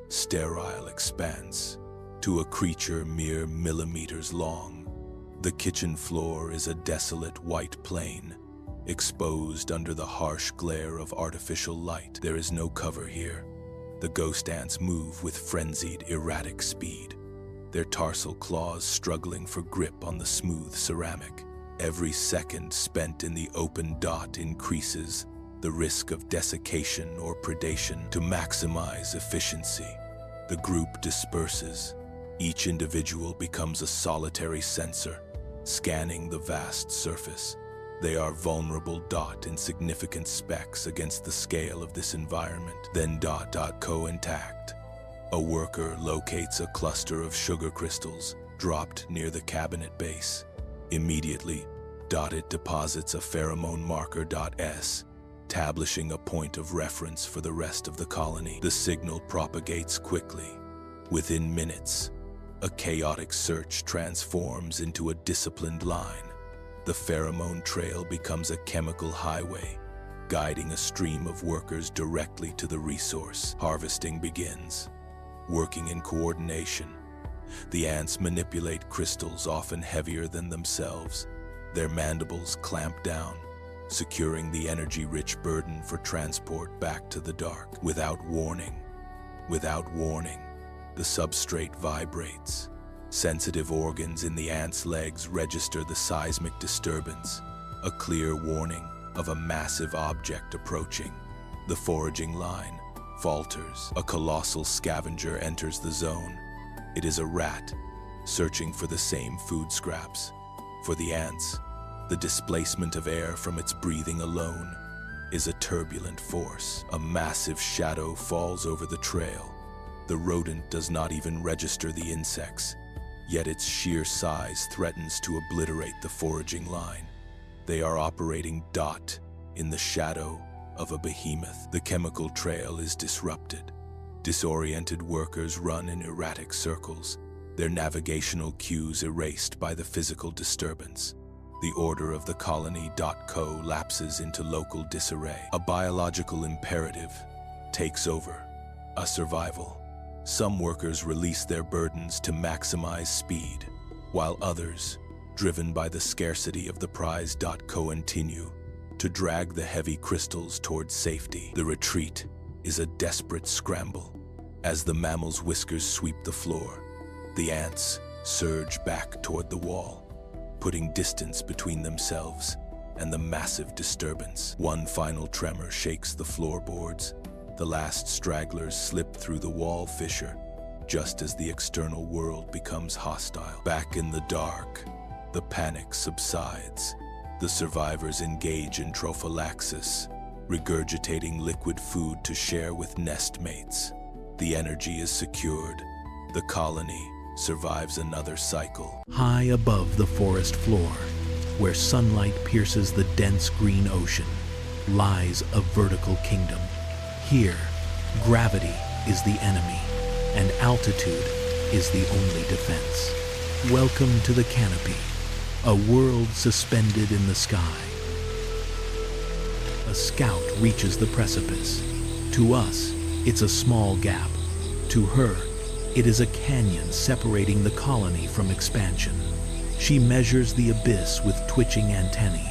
sterile expanse, to a creature mere millimeters long. The kitchen floor is a desolate white plain, exposed under the harsh glare of artificial light. There is no cover here. The ghost ants move with frenzied, erratic speed, their tarsal claws struggling for grip on the smooth ceramic. Every second spent in the open dot increases the risk of desiccation or predation. To maximize efficiency, the group disperses. Each individual becomes a solitary sensor, scanning the vast surface. They are vulnerable insignificant specks against the scale of this environment. Then co intact. A worker locates a cluster of sugar crystals dropped near the cabinet base. Immediately, it deposits a pheromone marker S, establishing a point of reference for the rest of the colony. The signal propagates quickly. Within minutes, a chaotic search transforms into a disciplined line. The pheromone trail becomes a chemical highway, guiding a stream of workers directly to the resource. Harvesting begins. Working in coordination, the ants manipulate crystals often heavier than themselves. Their mandibles clamp down, securing the energy-rich burden for transport back to the dark. Without warning, the substrate vibrates. Sensitive organs in the ants' legs register the seismic disturbance, a clear warning of a massive object approaching. The foraging line falters. A colossal scavenger enters the zone. It is a rat, searching for the same food scraps. For the ants, the displacement of air from its breathing alone is a turbulent force. A massive shadow falls over the trail. The rodent does not even register the insects, yet its sheer size threatens to obliterate the foraging line. They are operating in the shadow of a behemoth. The chemical trail is disrupted. Disoriented workers run in erratic circles, their navigational cues erased by the physical disturbance. The order of the colony.co lapses into local disarray. A biological imperative takes over, a survival. Some workers release their burdens to maximize speed, while others, driven by the scarcity of the prize, continue to drag the heavy crystals towards safety. The retreat is a desperate scramble. As the mammal's whiskers sweep the floor, the ants surge back toward the wall, putting distance between themselves and the massive disturbance. One final tremor shakes the floorboards. The last stragglers slip through the wall fissure, just as the external world becomes hostile. Back in the dark, the panic subsides. The survivors engage in trophallaxis, regurgitating liquid food to share with nest mates. The energy is secured. The colony survives another cycle. High above the forest floor, where sunlight pierces the dense green ocean, lies a vertical kingdom. Here, gravity is the enemy, and altitude is the only defense. Welcome to the canopy, a world suspended in the sky. A scout reaches the precipice. To us, it's a small gap. To her, it is a canyon separating the colony from expansion. She measures the abyss with twitching antennae,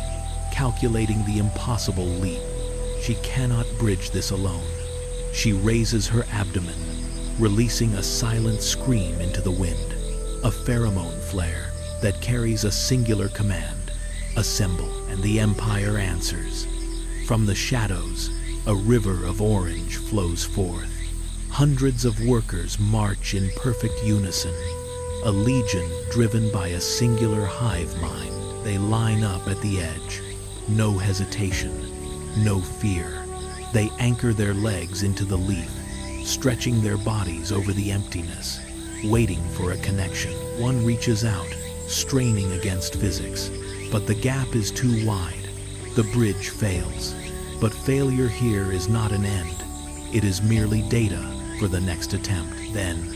calculating the impossible leap. She cannot bridge this alone. She raises her abdomen, releasing a silent scream into the wind, a pheromone flare that carries a singular command: assemble, and the Empire answers. From the shadows, a river of orange flows forth. Hundreds of workers march in perfect unison, a legion driven by a singular hive mind. They line up at the edge. No hesitation, no fear. They anchor their legs into the leaf, stretching their bodies over the emptiness, waiting for a connection. One reaches out, straining against physics, but the gap is too wide. The bridge fails. But failure here is not an end. It is merely data for the next attempt. Then,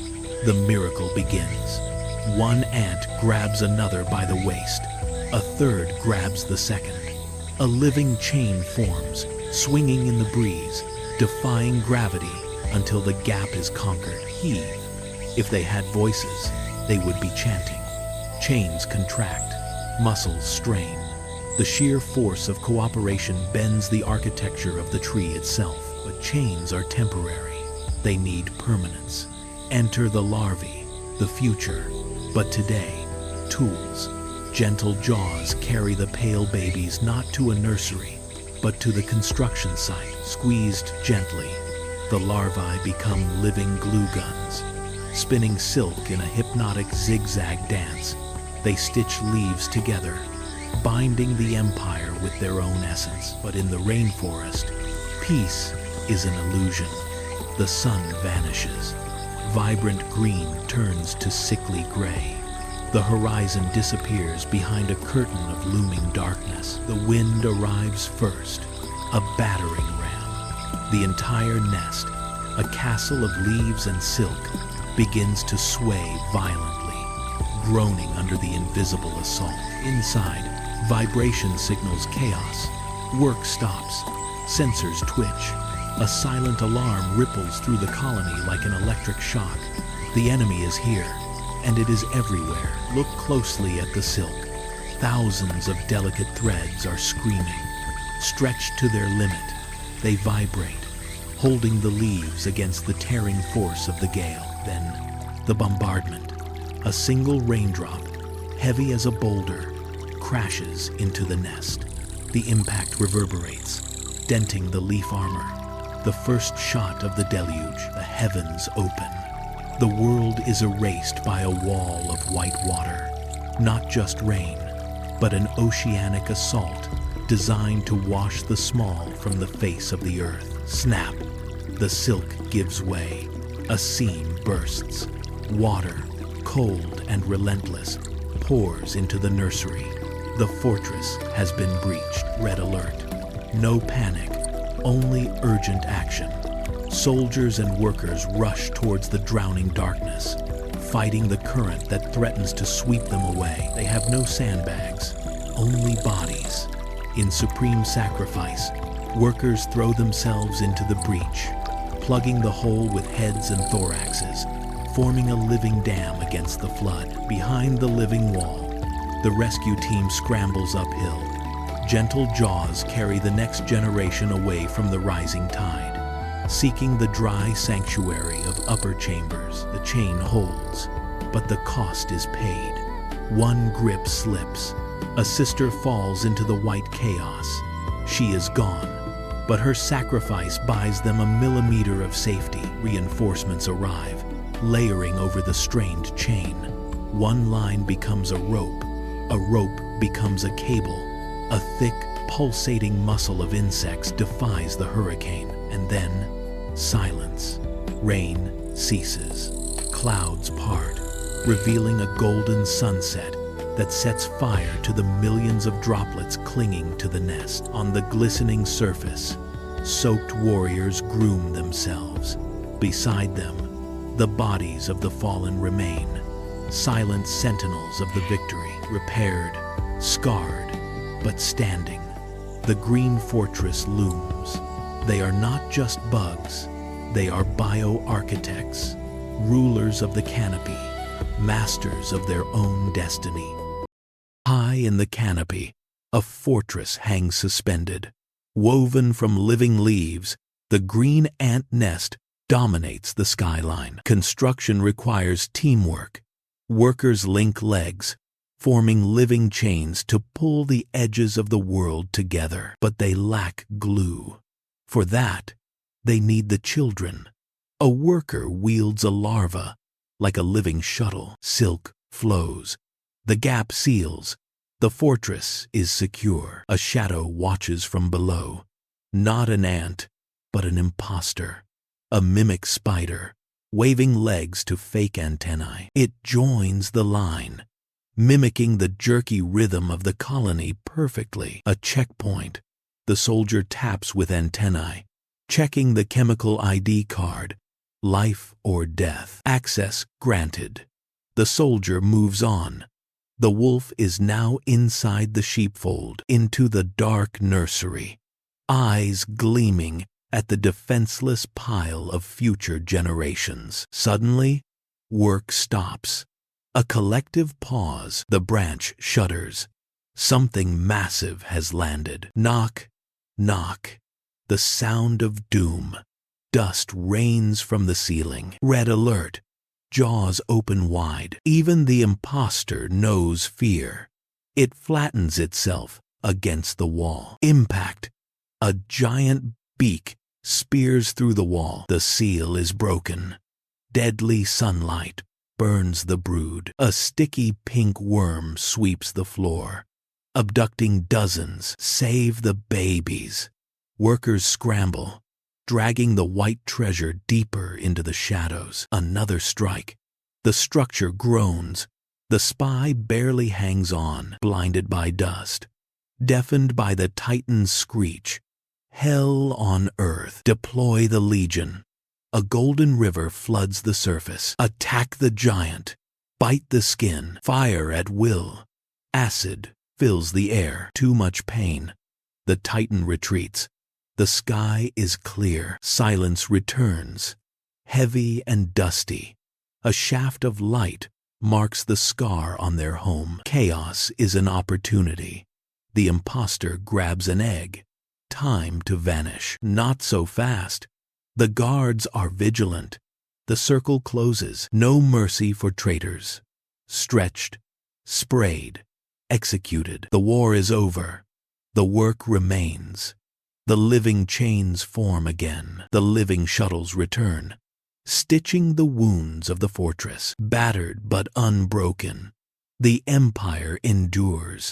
the miracle begins. One ant grabs another by the waist. A third grabs the second. A living chain forms, swinging in the breeze, defying gravity until the gap is conquered. Heave. If they had voices, they would be chanting. Chains contract, muscles strain. The sheer force of cooperation bends the architecture of the tree itself. But chains are temporary. They need permanence. Enter the larvae, the future. But today, tools. Gentle jaws carry the pale babies not to a nursery, but to the construction site. Squeezed gently, the larvae become living glue guns. Spinning silk in a hypnotic zigzag dance, they stitch leaves together, binding the empire with their own essence. But in the rainforest, peace is an illusion. The sun vanishes. Vibrant green turns to sickly gray. The horizon disappears behind a curtain of looming darkness. The wind arrives first, a battering ram. The entire nest, a castle of leaves and silk, begins to sway violently, groaning under the invisible assault. Inside, vibration signals chaos. Work stops. Sensors twitch. A silent alarm ripples through the colony like an electric shock. The enemy is here, and it is everywhere. Look closely at the silk. Thousands of delicate threads are screaming. Stretched to their limit, they vibrate, holding the leaves against the tearing force of the gale. Then, the bombardment. A single raindrop, heavy as a boulder, crashes into the nest. The impact reverberates, denting the leaf armor. The first shot of the deluge, the heavens open. The world is erased by a wall of white water. Not just rain, but an oceanic assault designed to wash the small from the face of the earth. Snap! The silk gives way. A seam bursts. Water, cold and relentless, pours into the nursery. The fortress has been breached. Red alert. No panic, only urgent action. Soldiers and workers rush towards the drowning darkness, fighting the current that threatens to sweep them away. They have no sandbags, only bodies. In supreme sacrifice, workers throw themselves into the breach, plugging the hole with heads and thoraxes, forming a living dam against the flood. Behind the living wall, the rescue team scrambles uphill. Gentle jaws carry the next generation away from the rising tide. Seeking the dry sanctuary of upper chambers, the chain holds, but the cost is paid. One grip slips. A sister falls into the white chaos. She is gone, but her sacrifice buys them a millimeter of safety. Reinforcements arrive, layering over the strained chain. One line becomes a rope becomes a cable. A thick, pulsating muscle of insects defies the hurricane, and then silence. Rain ceases. Clouds part, revealing a golden sunset that sets fire to the millions of droplets clinging to the nest. On the glistening surface, soaked warriors groom themselves. Beside them, the bodies of the fallen remain, silent sentinels of the victory, repaired, scarred, but standing. The green fortress looms. They are not just bugs, they are bioarchitects, rulers of the canopy, masters of their own destiny. High in the canopy, a fortress hangs suspended. Woven from living leaves, the green ant nest dominates the skyline. Construction requires teamwork. Workers link legs, forming living chains to pull the edges of the world together. But they lack glue. For that, they need the children. A worker wields a larva, like a living shuttle. Silk flows. The gap seals. The fortress is secure. A shadow watches from below. Not an ant, but an imposter. A mimic spider, waving legs to fake antennae. It joins the line, mimicking the jerky rhythm of the colony perfectly. A checkpoint. The soldier taps with antennae, checking the chemical ID card. Life or death. Access granted. The soldier moves on. The wolf is now inside the sheepfold, into the dark nursery, eyes gleaming at the defenseless pile of future generations. Suddenly, work stops. A collective pause. The branch shudders. Something massive has landed. Knock, knock. The sound of doom. Dust rains from the ceiling. Red alert. Jaws open wide. Even the imposter knows fear. It flattens itself against the wall. Impact. A giant beak spears through the wall. The seal is broken. Deadly sunlight burns the brood. A sticky pink worm sweeps the floor, abducting dozens. Save the babies. Workers scramble, dragging the white treasure deeper into the shadows. Another strike. The structure groans. The spy barely hangs on, blinded by dust, deafened by the Titan's screech. Hell on earth. Deploy the Legion. A golden river floods the surface. Attack the giant. Bite the skin. Fire at will. Acid fills the air. Too much pain. The Titan retreats. The sky is clear. Silence returns, heavy and dusty. A shaft of light marks the scar on their home. Chaos is an opportunity. The imposter grabs an egg. Time to vanish. Not so fast. The guards are vigilant. The circle closes. No mercy for traitors. stretched, sprayed, executed. The war is over. The work remains. The living chains form again. The living shuttles return, stitching the wounds of the fortress. Battered but unbroken, the empire endures.